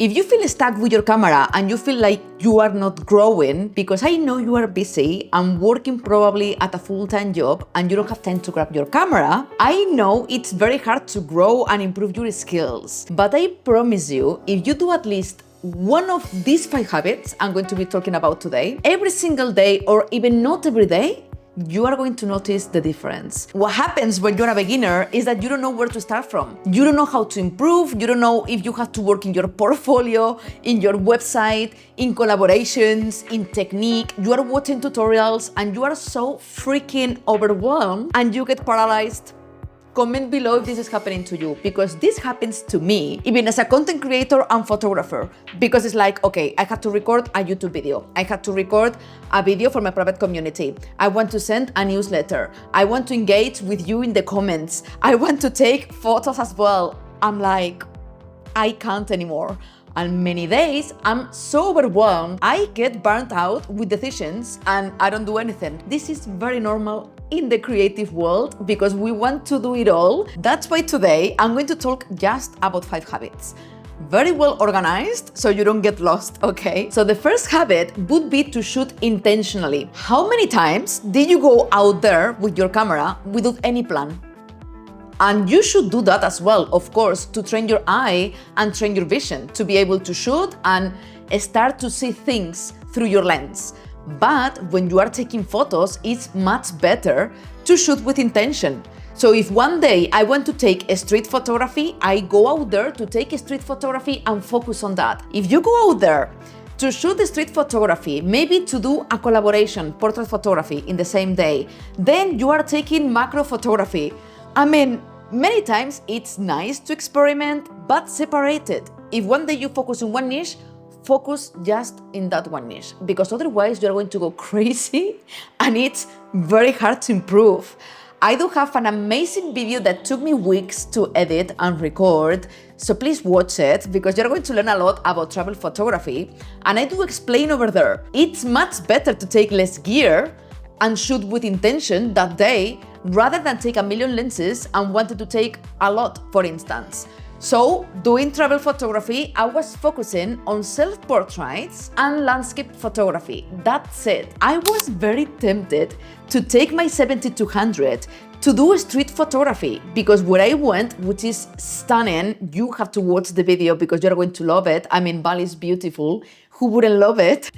If you feel stuck with your camera and you feel like you are not growing, because I know you are busy and working probably at a full-time job and you don't have time to grab your camera, I know it's very hard to grow and improve your skills. But I promise you, if you do at least one of these 5 habits I'm going to be talking about today, every single day or even not every day, you are going to notice the difference. What happens when you're a beginner is that you don't know where to start from. You don't know how to improve. You don't know if you have to work in your portfolio, in your website, in collaborations, in technique. You are watching tutorials and you are so freaking overwhelmed and you get paralyzed. Comment below if this is happening to you, because this happens to me, even as a content creator and photographer, because it's like, okay, I have to record a YouTube video. I have to record a video for my private community. I want to send a newsletter. I want to engage with you in the comments. I want to take photos as well. I'm like, I can't anymore. And many days, I'm so overwhelmed, I get burnt out with decisions and I don't do anything. This is very normal in the creative world because we want to do it all. That's why today I'm going to talk just about 5 habits. Very well organized, so you don't get lost, okay? So the first habit would be to shoot intentionally. How many times did you go out there with your camera without any plan? And you should do that as well, of course, to train your eye and train your vision, to be able to shoot and start to see things through your lens. But when you are taking photos, it's much better to shoot with intention. So if one day I want to take a street photography, I go out there to take a street photography and focus on that. If you go out there to shoot the street photography, maybe to do a collaboration, portrait photography in the same day, then you are taking macro photography. I mean, many times it's nice to experiment, but separate it. If one day you focus on one niche, focus just in that one niche, because otherwise you're going to go crazy and it's very hard to improve. I do have an amazing video that took me weeks to edit and record, so please watch it because you're going to learn a lot about travel photography. And I do explain over there, it's much better to take less gear and shoot with intention that day rather than take a million lenses and wanted to take a lot, for instance. So, doing travel photography, I was focusing on self-portraits and landscape photography. That's it. I was very tempted to take my 70-200 to do street photography because where I went, which is stunning, you have to watch the video because you're going to love it. I mean, Bali is beautiful. Who wouldn't love it?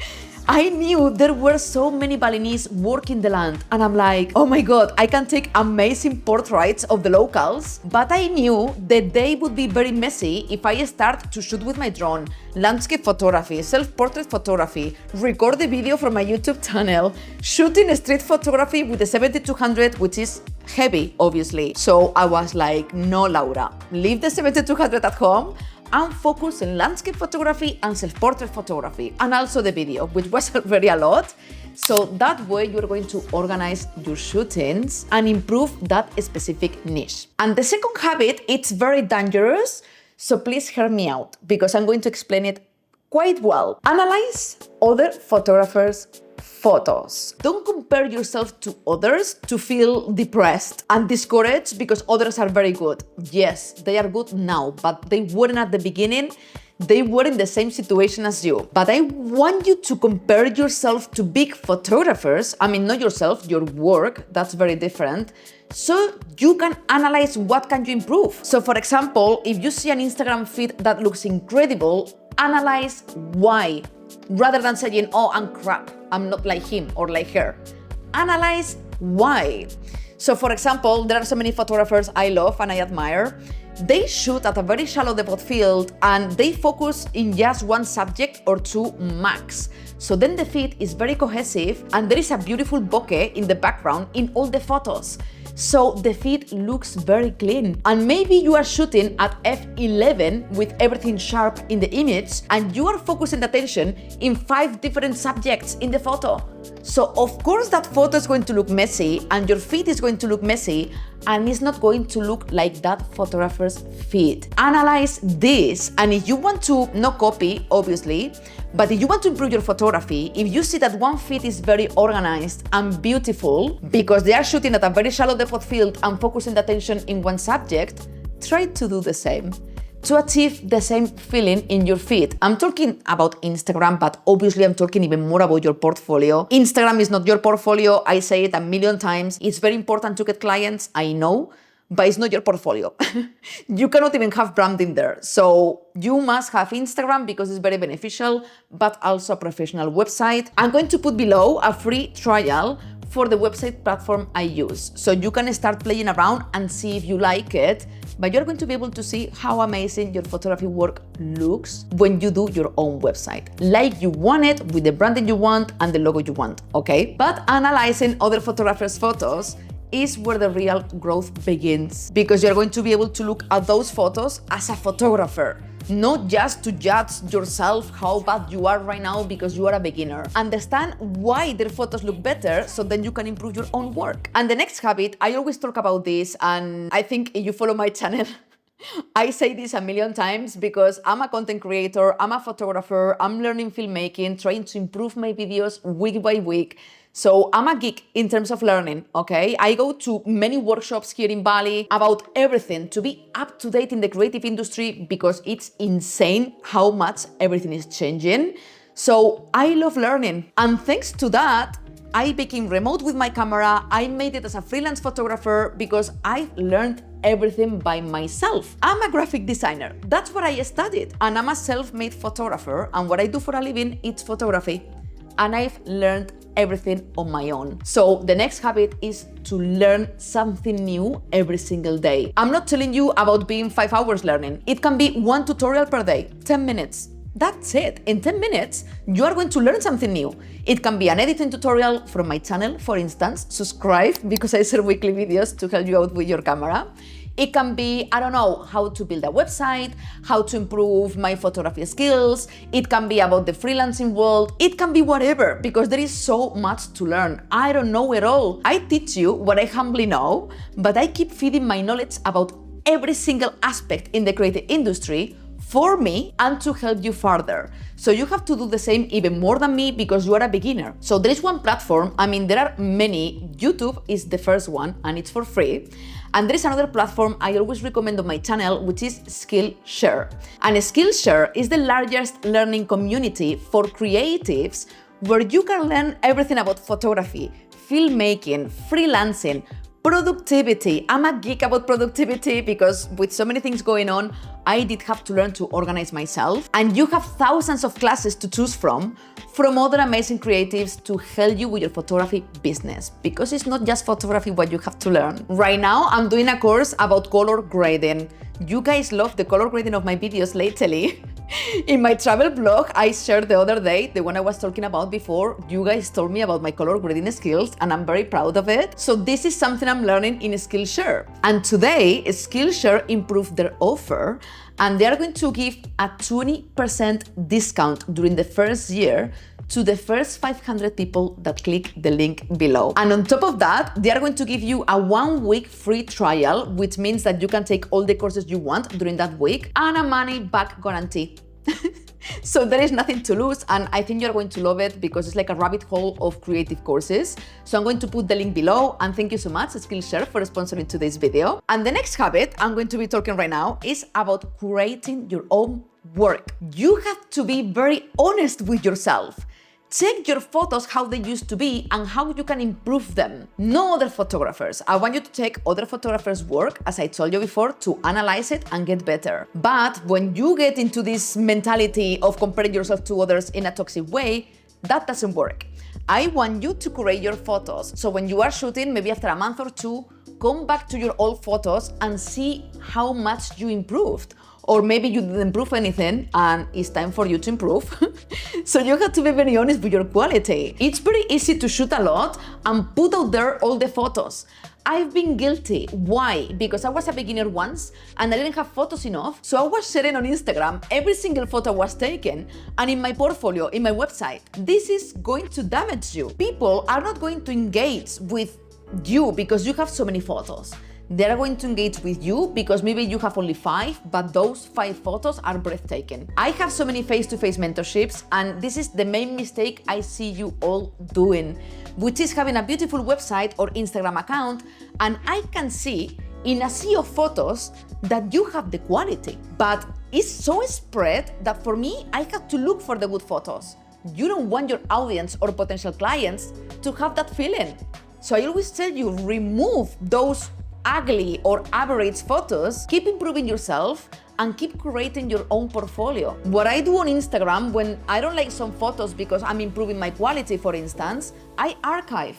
I knew there were so many Balinese working the land and I'm like, oh my God, I can take amazing portraits of the locals, but I knew the day would be very messy if I start to shoot with my drone, landscape photography, self-portrait photography, record the video from my YouTube channel, shooting street photography with the 70-200, which is heavy, obviously. So I was like, no, Laura, leave the 70-200 at home and focus on landscape photography and self-portrait photography, and also the video, which was already a lot. So that way you're going to organize your shootings and improve that specific niche. And the second habit, it's very dangerous, so please hear me out because I'm going to explain it quite well. Analyze other photographers' photos. Don't compare yourself to others to feel depressed and discouraged because others are very good. Yes, they are good now, but they weren't at the beginning. They were in the same situation as you. But I want you to compare yourself to big photographers. I mean, not yourself, your work, that's very different. So you can analyze what can you improve. So for example, if you see an Instagram feed that looks incredible, analyze why. Rather than saying, oh, I'm crap, I'm not like him or like her. Analyze why. So for example, there are so many photographers I love and I admire. They shoot at a very shallow depth of field and they focus in just one subject or two max. So then the feed is very cohesive and there is a beautiful bokeh in the background in all the photos. So the feed looks very clean. And maybe you are shooting at f11 with everything sharp in the image and you are focusing attention in 5 different subjects in the photo. So of course that photo is going to look messy and your feed is going to look messy and it's not going to look like that photographer's feed. Analyze this, and if you want to not copy, obviously, but if you want to improve your photography, if you see that one feed is very organized and beautiful because they are shooting at a very shallow depth of field and focusing the attention in one subject, try to do the same. to achieve the same feeling in your feed. I'm talking about Instagram, but obviously I'm talking even more about your portfolio. Instagram is not your portfolio. I say it a million times. It's very important to get clients, I know, but it's not your portfolio. You cannot even have branding there. So you must have Instagram because it's very beneficial, but also a professional website. I'm going to put below a free trial for the website platform I use. So you can start playing around and see if you like it, but you're going to be able to see how amazing your photography work looks when you do your own website, like you want it, with the branding you want and the logo you want, okay? But analyzing other photographers' photos is where the real growth begins, because you're going to be able to look at those photos as a photographer, not just to judge yourself how bad you are right now because you are a beginner. Understand why their photos look better so then you can improve your own work. And the next habit, I always talk about this, and I think if you follow my channel, I say this a million times because I'm a content creator, I'm a photographer, I'm learning filmmaking, trying to improve my videos week by week. So I'm a geek in terms of learning, okay? I go to many workshops here in Bali about everything to be up to date in the creative industry because it's insane how much everything is changing. So I love learning. And thanks to that, I became remote with my camera. I made it as a freelance photographer because I learned everything by myself. I'm a graphic designer. That's what I studied. And I'm a self-made photographer. And what I do for a living, it's photography. And I've learned everything on my own. So the next habit is to learn something new every single day. I'm not telling you about being 5 hours learning. It can be 1 tutorial per day, 10 minutes. That's it. In 10 minutes, you are going to learn something new. It can be an editing tutorial from my channel, for instance. Subscribe because I share weekly videos to help you out with your camera. It can be, I don't know, how to build a website, how to improve my photography skills. It can be about the freelancing world. It can be whatever, because there is so much to learn. I don't know it all. I teach you what I humbly know, but I keep feeding my knowledge about every single aspect in the creative industry for me and to help you further. So you have to do the same, even more than me, because you are a beginner. So there is one platform, I mean, there are many. YouTube is the first one and it's for free. And there is another platform I always recommend on my channel, which is Skillshare. And Skillshare is the largest learning community for creatives where you can learn everything about photography, filmmaking, freelancing, productivity. I'm a geek about productivity because with so many things going on, I did have to learn to organize myself. And you have thousands of classes to choose from other amazing creatives to help you with your photography business, because it's not just photography what you have to learn. Right now, I'm doing a course about color grading. You guys love the color grading of my videos lately. In my travel blog I shared the other day, the one I was talking about before, you guys told me about my color grading skills and I'm very proud of it. So this is something I'm learning in Skillshare. And today, Skillshare improved their offer and they are going to give a 20% discount during the first year to the first 500 people that click the link below. And on top of that, they are going to give you a 1-week free trial, which means that you can take all the courses you want during that week, and a money-back guarantee. So there is nothing to lose, and I think you're going to love it because it's like a rabbit hole of creative courses. So I'm going to put the link below, and thank you so much, Skillshare, for sponsoring today's video. And the next habit I'm going to be talking right now is about creating your own work. You have to be very honest with yourself. Check your photos how they used to be and how you can improve them. No other photographers. I want you to take other photographers' work, as I told you before, to analyze it and get better. But when you get into this mentality of comparing yourself to others in a toxic way, that doesn't work. I want you to create your photos. So when you are shooting, maybe after a month or two, come back to your old photos and see how much you improved. Or maybe you didn't improve anything and it's time for you to improve. So you have to be very honest with your quality. It's very easy to shoot a lot and put out there all the photos. I've been guilty. Why? Because I was a beginner once and I didn't have photos enough. So I was sharing on Instagram every single photo was taken and in my portfolio, in my website. This is going to damage you. People are not going to engage with you because you have so many photos. They're going to engage with you because maybe you have only 5, but those 5 photos are breathtaking. I have so many face-to-face mentorships, and this is the main mistake I see you all doing, which is having a beautiful website or Instagram account, and I can see in a sea of photos that you have the quality. But it's so spread that for me, I have to look for the good photos. You don't want your audience or potential clients to have that feeling. So I always tell you, remove those ugly or average photos, keep improving yourself, and keep creating your own portfolio. What I do on Instagram when I don't like some photos because I'm improving my quality, for instance, I archive.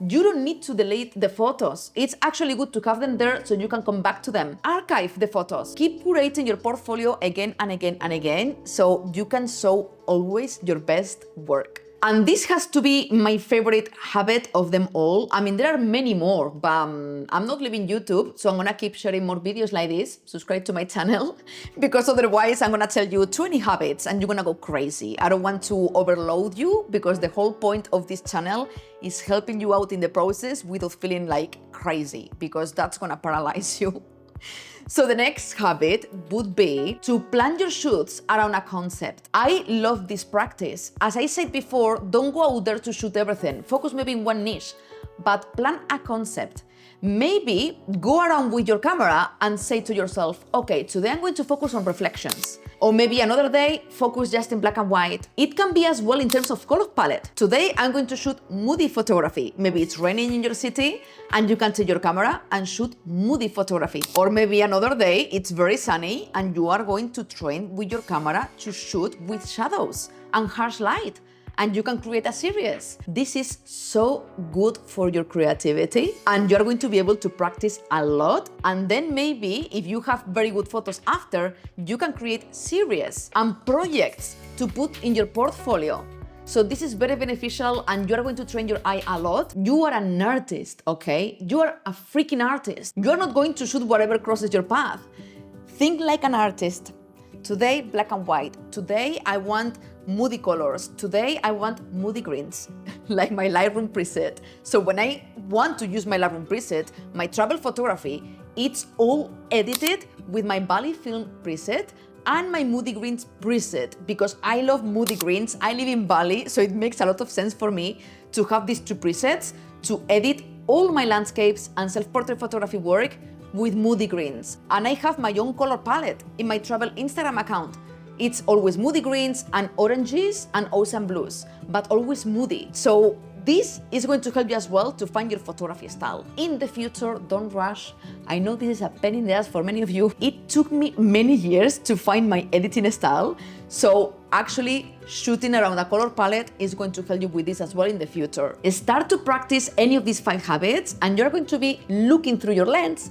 You don't need to delete the photos. It's actually good to have them there so you can come back to them. Archive the photos. Keep curating your portfolio again and again and again so you can show always your best work. And this has to be my favorite habit of them all. I mean, there are many more, but I'm not leaving YouTube, so I'm gonna keep sharing more videos like this. Subscribe to my channel, because otherwise I'm gonna tell you 20 habits and you're gonna go crazy. I don't want to overload you, because the whole point of this channel is helping you out in the process without feeling like crazy, because that's gonna paralyze you. So the next habit would be to plan your shoots around a concept. I love this practice. As I said before, don't go out there to shoot everything. Focus maybe in one niche, but plan a concept. Maybe go around with your camera and say to yourself, okay, today I'm going to focus on reflections. Or maybe another day, focus just in black and white. It can be as well in terms of color palette. Today, I'm going to shoot moody photography. Maybe it's raining in your city and you can take your camera and shoot moody photography. Or maybe another day, it's very sunny and you are going to train with your camera to shoot with shadows and harsh light. And you can create a series. This is so good for your creativity, and you're going to be able to practice a lot. And then maybe if you have very good photos after, you can create series and projects to put in your portfolio. So this is very beneficial, and you're going to train your eye a lot. You are an artist, okay? You are a freaking artist. You're not going to shoot whatever crosses your path. Think like an artist. Today, black and white. Today, I want moody colors. Today, I want moody greens, like my Lightroom preset. So when I want to use my Lightroom preset, my travel photography, it's all edited with my Bali film preset and my moody greens preset, because I love moody greens. I live in Bali, so it makes a lot of sense for me to have these two presets to edit all my landscapes and self-portrait photography work with moody greens. And I have my own color palette in my travel Instagram account. It's always moody greens and oranges and ocean blues, but always moody. So this is going to help you as well to find your photography style. In the future, don't rush. I know this is a pain in the ass for many of you. It took me many years to find my editing style. So actually shooting around a color palette is going to help you with this as well in the future. Start to practice any of these 5 habits and you're going to be looking through your lens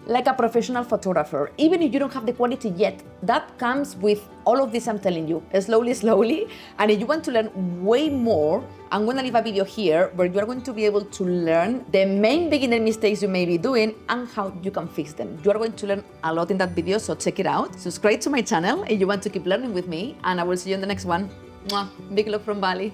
like a professional photographer, even if you don't have the quality yet. That comes with all of this I'm telling you, slowly. And if you want to learn way more, I'm gonna leave a video here where you are going to be able to learn the main beginner mistakes you may be doing and how you can fix them. You are going to learn a lot in that video, so check it out. Subscribe to my channel if you want to keep learning with me, and I will see you in the next one. Mwah. Big love from Bali.